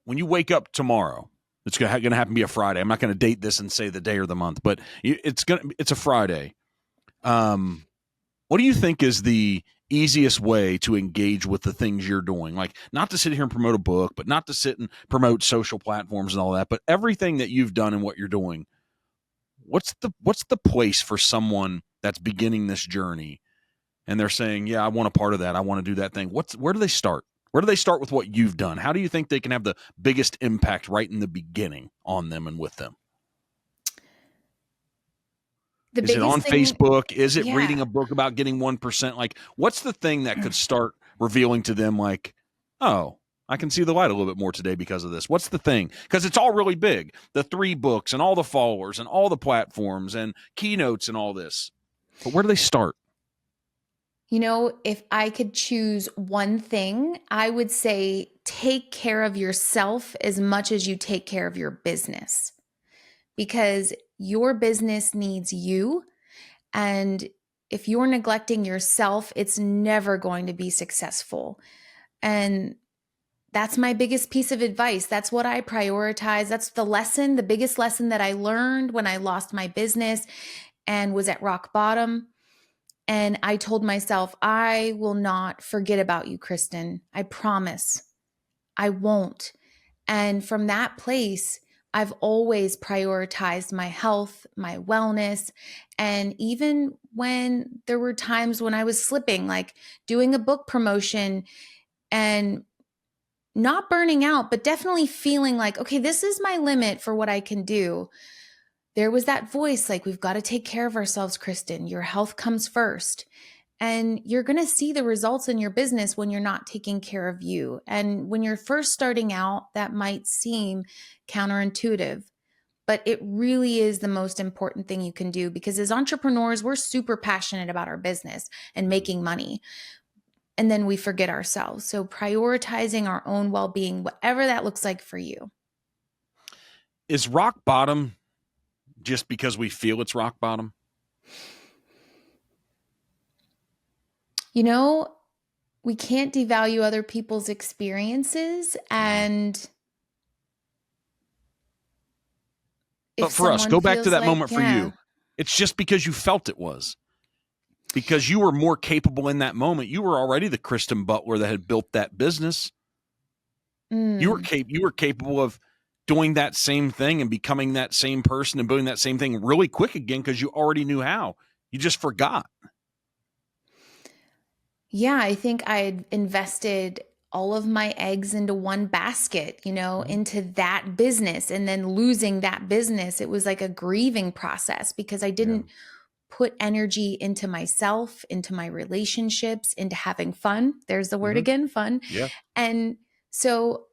when you wake up tomorrow, it's going to happen to be a Friday. I'm not going to date this and say the day or the month, but it's a Friday. Um, what do you think is the easiest way to engage with the things you're doing? Like, not to sit here and promote a book, but not to sit and promote social platforms and all that, but everything that you've done and what you're doing. What's the place for someone that's beginning this journey and they're saying, "Yeah, I want a part of that. I want to do that thing." Where do they start? Where do they start with what you've done? How do you think they can have the biggest impact right in the beginning on them and with them?
The
Is it on
biggest thing,
Facebook? Is it reading
yeah.
a book about getting 1%? Like, what's the thing that could start revealing to them, like, oh, I can see the light a little bit more today because of this? What's the thing? Because it's all really big, the 3 books and all the followers and all the platforms and keynotes and all this. But where do they start?
If I could choose one thing, I would say take care of yourself as much as you take care of your business, because your business needs you. And if you're neglecting yourself, it's never going to be successful. And that's my biggest piece of advice. That's what I prioritize. That's the biggest lesson that I learned when I lost my business and was at rock bottom. And I told myself, I will not forget about you, Kristen. I promise. I won't. And from that place, I've always prioritized my health, my wellness. And even when there were times when I was slipping, like doing a book promotion and not burning out, but definitely feeling like, okay, this is my limit for what I can do. There was that voice like, we've got to take care of ourselves, Kristen. Your health comes first. And you're going to see the results in your business when you're not taking care of you. And when you're first starting out, that might seem counterintuitive, but it really is the most important thing you can do, because as entrepreneurs, we're super passionate about our business and
Mhm.
making money. And then we forget ourselves. So prioritizing our own well being, whatever that looks like for you.
Is rock bottom just because we feel it's rock bottom?
You know, we can't devalue other people's experiences.
Mhm.
And if
But for us,
someone
go back to
feels
that
like,
moment for
yeah,
you. It's just because you felt it was. Because you were more capable in that moment. You were already the Kristen Butler that had built that business.
Mm.
You were capable of doing that same thing and becoming that same person and doing that same thing really quick again because you already knew how. You just forgot.
Yeah, I think I invested all of my eggs into one basket,
Mhm.
into that business, and then losing that business. It was like a grieving process because I
Yeah.
didn't put energy into myself, into my relationships, into having fun. There's the word
Hmm.
again, fun.
Yeah.
And so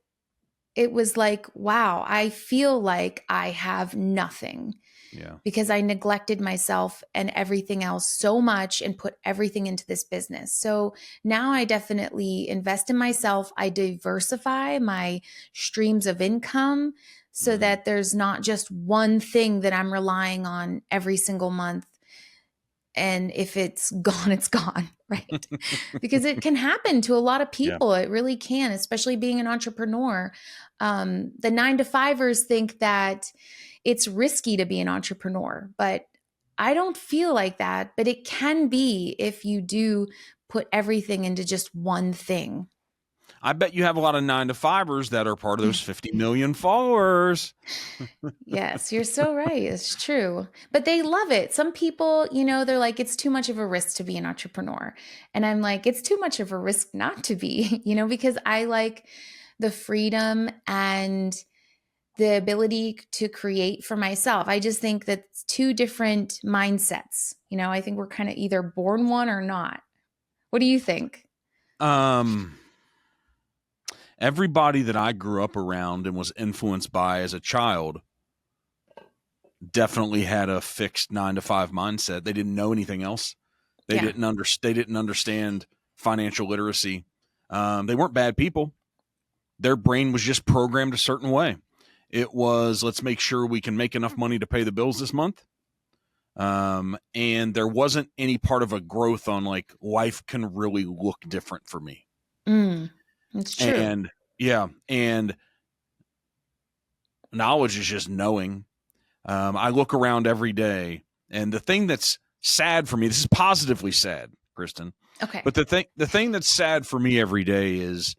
it was like, wow, I feel like I have nothing
Yeah.
because I neglected myself and everything else so much and put everything into this business. So now I definitely invest in myself. I diversify my streams of income so
Mm.
that there's not just one thing that I'm relying on every single month. And if it's gone, it's gone, right? Because it can happen to a lot of
Yeah.
people. It really can, especially being an entrepreneur. The 9 to 5ers think that it's risky to be an entrepreneur, but I don't feel like that. But it can be if you do put everything into just one thing.
I bet you have a lot of 9 to 5ers that are part of those 50 million followers.
Yes, you're so right. It's true. But they love it. Some people, they're like, it's too much of a risk to be an entrepreneur. And I'm like, it's too much of a risk not to be, because I like the freedom and the ability to create for myself. I just think that's two different mindsets. I think we're kind of either born one or not. What do you think?
Um, Everybody that I grew up around and was influenced by as a child definitely had a fixed 9 to 5 mindset. They didn't know anything else.
Yeah.
They didn't understand financial literacy. They weren't bad people. Their brain was just programmed a certain way. It was, let's make sure we can make enough money to pay the bills this month. And there wasn't any part of a growth on like life can really look different for me.
Mm, it's true.
And yeah, and knowledge is just knowing. I look around every day, and the thing that's sad for me, this is positively sad, Kristen,
Okay.
but the thing that's sad for me every day is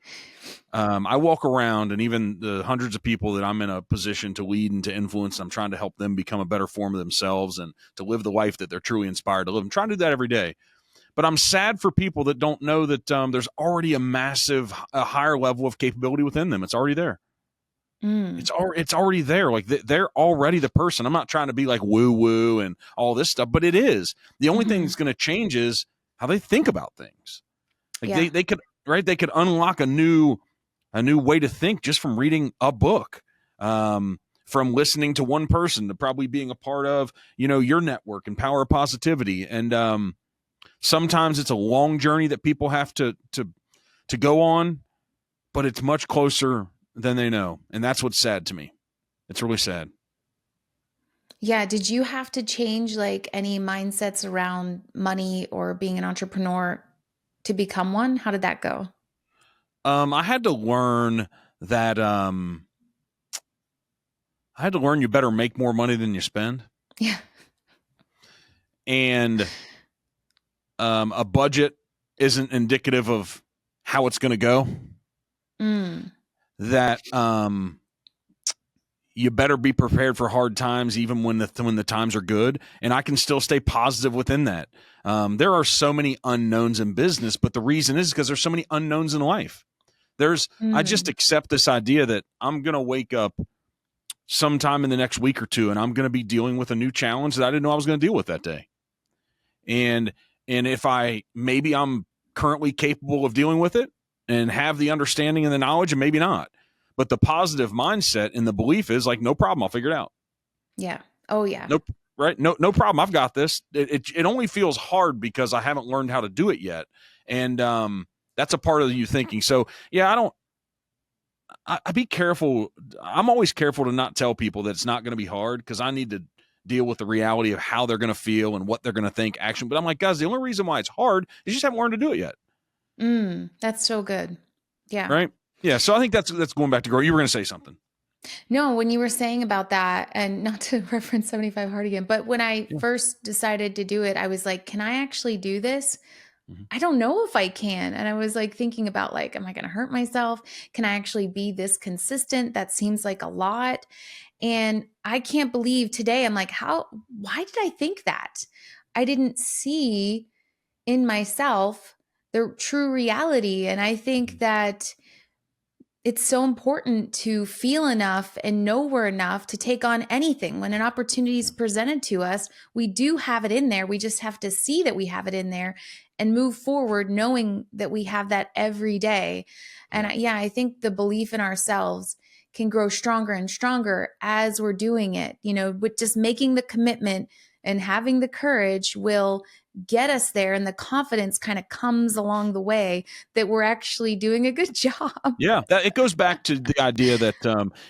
I walk around, and even the hundreds of people that I'm in a position to lead and to influence, I'm trying to help them become a better form of themselves and to live the life that they're truly inspired to live. I'm trying to do that every day. But I'm sad for people that don't know that there's already a higher level of capability within them. It's already there.
Mm,
It's already there. Like they're already the person. I'm not trying to be like woo woo and all this stuff, but it is. The only thing
hmm.
that's going to change is how they think about things. Like
Yeah.
they could right. They could unlock a new way to think just from reading a book, from listening to one person to probably being a part of your network and power of positivity. And sometimes it's a long journey that people have to go on, but it's much closer than they know, and that's what's sad to me. It's really sad.
Yeah. Did you have to change like any mindsets around money or being an entrepreneur to become one? How did that go?
I had to learn that I had to learn you better make more money than you spend,
Yeah.
and a budget isn't indicative of how it's going to go.
Mm,
That you better be prepared for hard times, even when the times are good. And I can still stay positive within that. There are so many unknowns in business, but the reason is because there's so many unknowns in life. I just
mm,
accept this idea that I'm going to wake up sometime in the next week or two and I'm going to be dealing with a new challenge that I didn't know I was going to deal with that day. And if maybe I'm currently capable of dealing with it and have the understanding and the knowledge, and maybe not. But the positive mindset and the belief is like, no problem, I'll figure it out.
yeah. Oh, yeah.
Nope. Right. No problem. I've got this. It only feels hard because I haven't learned how to do it yet. And that's a part of you thinking. So yeah, I be careful. I'm always careful to not tell people that it's not going to be hard because I need to deal with the reality of how they're going to feel and what they're going to think action. But I'm like, guys, the only reason why it's hard is you just haven't learned to do it yet.
That's so good. Yeah.
Right. Yeah. So I think that's going back to grow. You were going to say something.
No, when you were saying about that, and not to reference 75 Hard again, but when I
Yeah.
first decided to do it, I was like, can I actually do this?
Mhm.
I don't know if I can. And I was like thinking about like, am I going to hurt myself? Can I actually be this consistent? That seems like a lot. And I can't believe today I'm like, why did I think that? I didn't see in myself the true reality. And I think
Mhm.
that it's so important to feel enough and know we're enough to take on anything. When an opportunity is
Yeah.
presented to us, we do have it in there. We just have to see that we have it in there and move forward knowing that we have that every day. And
Yeah.
yeah, I think the belief in ourselves can grow stronger and stronger as we're doing it. With just making the commitment and having the courage will get us there, and the confidence kind of comes along the way that we're actually doing a good job.
Yeah, it goes back to the idea that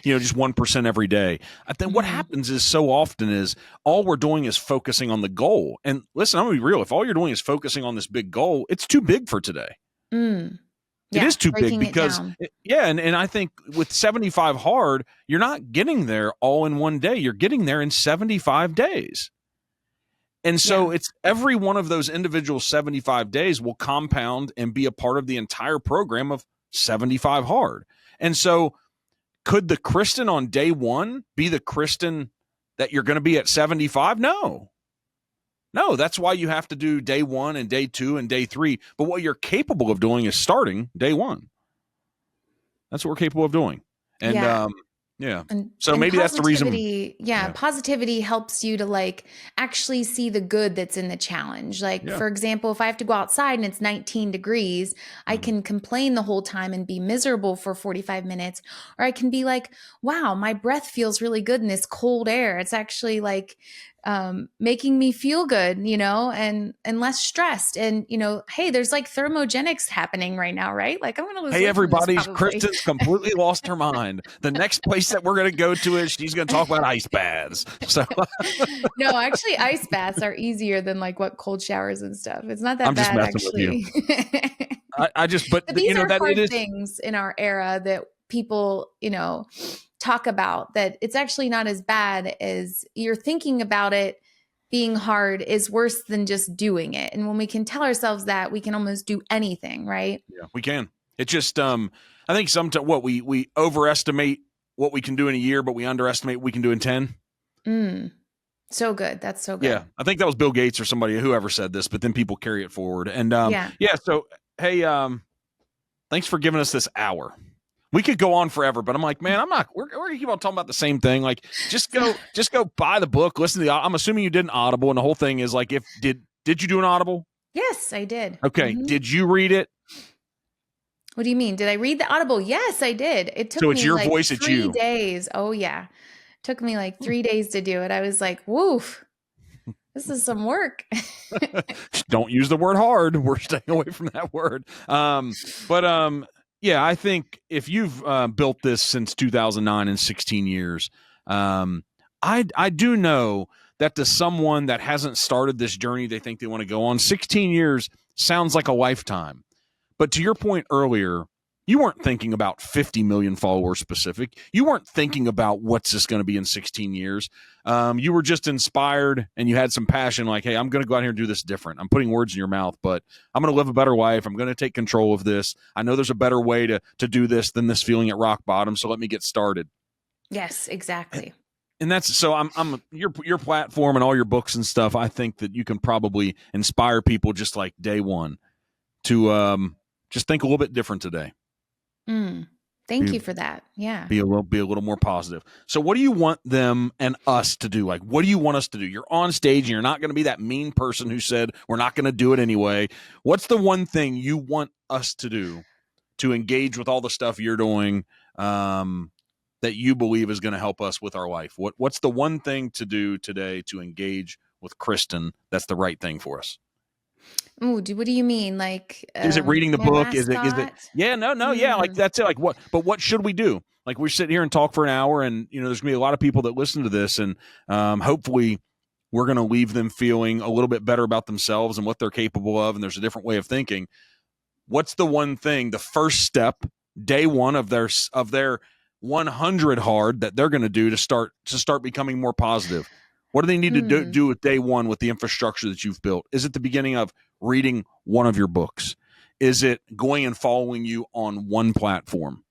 just 1% every day. I think what
Mhm.
happens is so often is all we're doing is focusing on the goal. And listen, I'm gonna be real. If all you're doing is focusing on this big goal, it's too big for today.
Mm.
It
Yeah,
is too big
breaking it
because
down.
yeah, and I think with 75 hard, you're not getting there all in one day. You're getting there in 75 days. And
Yeah.
so it's every one of those individual 75 days will compound and be a part of the entire program of 75 hard. And so could the Kristen on day one be the Kristen that you're going to be at 75? No. No, that's why you have to do day one and day two and day three. But what you're capable of doing is starting day one. That's what we're capable of doing. And
Yeah.
yeah.
And
So
and
maybe that's the reason.
positivity, yeah,
Yeah.
positivity helps you to like actually see the good that's in the challenge. Like
Yeah.
for example, if I have to go outside and it's 19 degrees, I
Mhm.
can complain the whole time and be miserable for 45 minutes, or I can be like, wow, my breath feels really good in this cold air. It's actually like making me feel good, and less stressed. And hey, there's like thermogenics happening right now, right? Like I'm going to lose
Hey,
weight from this
everybody,
probably.
Kristen's completely lost her mind. The next place that we're going to go to is she's going to talk about ice baths. So
No, actually, ice baths are easier than like what cold showers and stuff. It's not that
I'm just
bad,
messing with you.
actually.
I just, but
But these are
that it
hard
is.
things in our era that people, talk about, that it's actually not as bad as you're thinking about it. Being hard is worse than just doing it. And when we can tell ourselves that, we can almost do anything, right?
Yeah, we can. It just, I think sometimes what we overestimate what we can do in a year, but we underestimate what we can do in 10.
Mm, so good. That's so
Yeah,
good.
I think that was Bill Gates or somebody, whoever said this, but then people carry it forward. And
Yeah.
yeah, so hey, thanks for giving us this hour. We could go on forever, but I'm like, man, I'm not. We're gonna keep on talking about the same thing. Like,
So,
just go buy the book, listen to the. I'm assuming you did an Audible, and the whole thing is like, if did you do an Audible?
yes, I did.
Okay,
Hmm.
did you read it?
What do you mean? Did I read the Audible? Yes, I did. It
So
took
it's
me
your
like
voice, it's
3
you.
days. Oh yeah. Took me like
Hmm.
3 days to do it. I was like, "Woof. This is some work."
Don't use the word hard. We're staying away from that word. But yeah, I think if you've built this since 2009 in 16 years, I do know that to someone that hasn't started this journey they think they want to go on, 16 years sounds like a lifetime. But to your point earlier, you weren't thinking about 50 million followers specific. You weren't thinking about what's this going to be in 16 years. You were just inspired and you had some passion like, hey, I'm going to go out here and do this different. I'm putting words in your mouth, but I'm going to live a better life. I'm going to take control of this. I know there's a better way to do this than this feeling at rock bottom. So let me get started.
Yes, exactly.
And that's so I'm your platform and all your books and stuff. I think that you can probably inspire people just like day one to just think a little bit different today.
Mm. Thank
Be,
you for that. Yeah.
be a little more positive. So what do you want them and us to do? Like, what do you want us to do? You're on stage and you're not going to be that mean person who said we're not going to do it anyway. What's the one thing you want us to do to engage with all the stuff you're doing, that you believe is going to help us with our life? What's the one thing to do today to engage with Kristen that's the right thing for us?
Ooh, what do you mean? Like
Is it reading the
my
book?
last
Is it
thought?
yeah, no, yeah, like
Mm.
that's it. Like what should we do? Like we sit here and talk for an hour and there's gonna be a lot of people that listen to this and hopefully we're gonna leave them feeling a little bit better about themselves and what they're capable of, and there's a different way of thinking. What's the one thing, the first step, day one of their 100 hard that they're gonna do to start becoming more positive? What do they need to
Mm.
do with day one with the infrastructure that you've built? Is it the beginning of reading one of your books? Is it going and following you on one platform?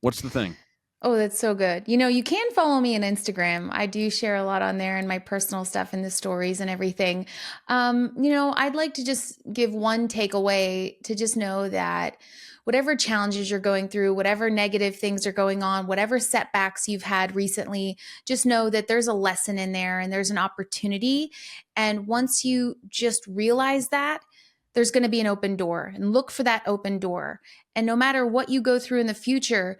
What's the thing?
Oh, that's so good. You can follow me on Instagram. I do share a lot on there and my personal stuff and the stories and everything. I'd like to just give one takeaway to just know that whatever challenges you're going through, whatever negative things are going on, whatever setbacks you've had recently, just know that there's a lesson in there and there's an opportunity. And once you just realize that, there's going to be an open door and look for that open door. And no matter what you go through in the future,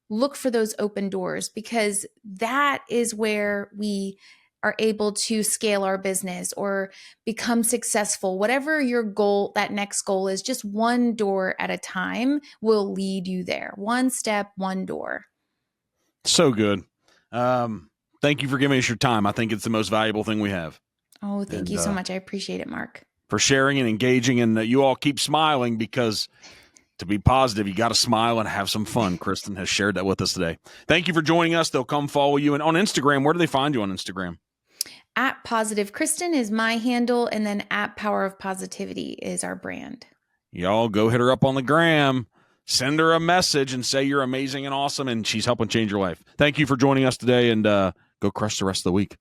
look for those open doors because that is where we are able to scale our business or become successful. Whatever your goal, that next goal is, just one door at a time will lead you there. One step, one door.
So good. Thank you for giving us your time. I think it's the most valuable thing we have.
Oh, thank
And
you so much. I appreciate it, Mark.
for sharing and engaging. And you all keep smiling because to be positive, you got to smile and have some fun. Kristen has shared that with us today. Thank you for joining us. They'll come follow you. And on Instagram, where do they find you on Instagram?
At Positive Kristen is my handle, and then at Power of Positivity is our brand.
Y'all go hit her up on the gram. Send her a message and say you're amazing and awesome, and she's helping change your life. Thank you for joining us today, and go crush the rest of the week.